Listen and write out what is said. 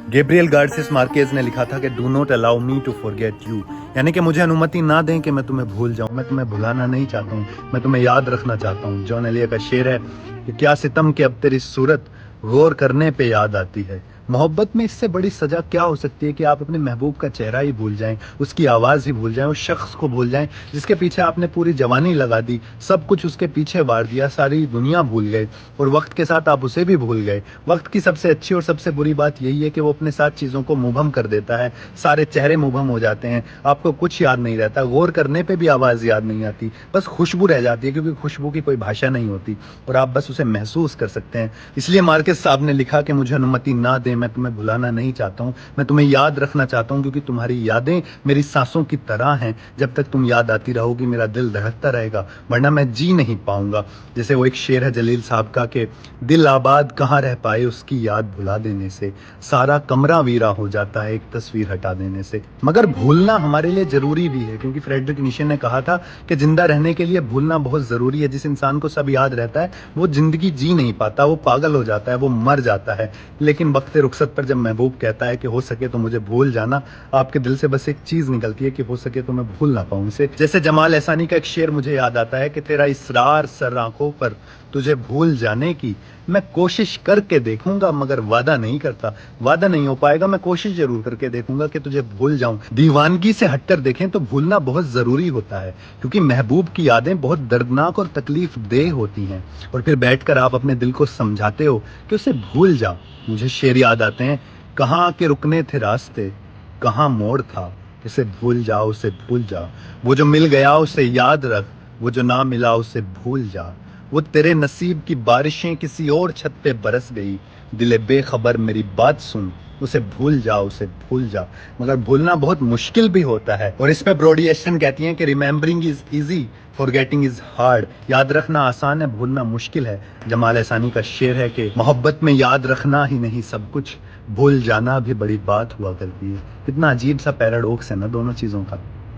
Gabriel Garcia Marquez ने लिखा था कि do not allow me to forget you, यानी कि मुझे अनुमति ना दें कि मैं तुम्हें भूल जाऊं। मैं तुम्हें भुलाना नहीं चाहता हूं, मैं तुम्हें याद रखना चाहता हूं। जॉन एलिया का शेर है कि क्या सितम कि अब तेरी सूरत गौर करने पे याद आती है। मोहब्बत में इससे बड़ी सजा क्या हो सकती है कि आप अपने महबूब का चेहरा ही भूल जाएं, उसकी आवाज़ ही भूल जाएं, उस शख्स को भूल जाएं जिसके पीछे आपने पूरी जवानी लगा दी, सब कुछ उसके पीछे वार दिया, सारी दुनिया भूल गए और वक्त के साथ आप उसे भी भूल गए। वक्त की सबसे अच्छी और सबसे बुरी बात यही है कि वो अपने साथ चीज़ों को मुबहम कर देता है, सारे चेहरे मुबहम हो जाते हैं, आपको कुछ याद नहीं रहता, गौर करने पे भी आवाज़ याद नहीं आती, बस खुशबू रह जाती है क्योंकि खुशबू की कोई भाषा नहीं होती और आप बस उसे महसूस कर सकते हैं। इसलिए मार्केस साहब ने लिखा कि मुझे अनुमति ना दें, मैं तुम्हें भुलाना नहीं चाहता हूँ, मैं तुम्हें याद रखना चाहता हूँ क्योंकि तुम्हारी यादें मेरी सांसों की तरह हैं। जब तक तुम याद आती रहोगी मेरा दिल धड़कता रहेगा, वरना मैं जी नहीं पाऊंगा। जैसे वो एक शेर है जलील साहब का कि दिल आबाद कहाँ रह पाए उसकी याद भुला देने से, सारा कमरा वीरा हो जाता है एक तस्वीर हटा देने से। मगर भूलना हमारे लिए जरूरी भी है क्योंकि फ्रेडरिक नीशे ने कहा था कि जिंदा रहने के लिए भूलना बहुत जरूरी है। जिस इंसान को सब याद रहता है वो जिंदगी जी नहीं पाता, वो पागल हो जाता है, वो मर जाता है। लेकिन वक्त रुखसत पर जब महबूब कहता है कि हो सके तो मुझे भूल जाना, आपके दिल से बस एक चीज निकलती है कि हो सके तो मैं भूल ना पाऊं इसे। जैसे जमाल एहसानी का एक शेर मुझे याद आता है कि तेरा इसरार सर आंखों पर तुझे भूल जाने की, मैं कोशिश करके देखूंगा मगर वादा नहीं करता। वादा नहीं हो पाएगा, मैं कोशिश जरूर करके देखूंगा कि तुझे भूल जाऊं। दीवानगी से हटकर देखें तो भूलना बहुत जरूरी होता है क्योंकि महबूब की यादें बहुत दर्दनाक और तकलीफ देह होती हैं और फिर बैठकर आप अपने दिल को समझाते हो कि उसे भूल जा। मुझे शेर याद आते हैं, कहाँ के रुकने थे रास्ते, कहाँ मोड़ था, उसे भूल जा, उसे भूल जा। वो जो मिल गया उसे याद रख, वो जो ना मिला उसे भूल जा। वो तेरे नसीब की बारिशें किसी और छत पे बरस गई, दिले बेखबर मेरी बात सुन, उसे भूल जा, उसे भूल जा। मगर भूलना बहुत मुश्किल भी होता है और इस पे ब्रॉडी एस्टन कहती हैं कि remembering is easy, forgetting is hard. याद रखना आसान है, भूलना मुश्किल है। जमाल एहसानी का शेर है कि मोहब्बत में याद रखना ही नहीं सब कुछ, भूल जाना भी बड़ी बात हुआ करती है। कितना अजीब सा पैराडॉक्स है ना दोनों चीजों का।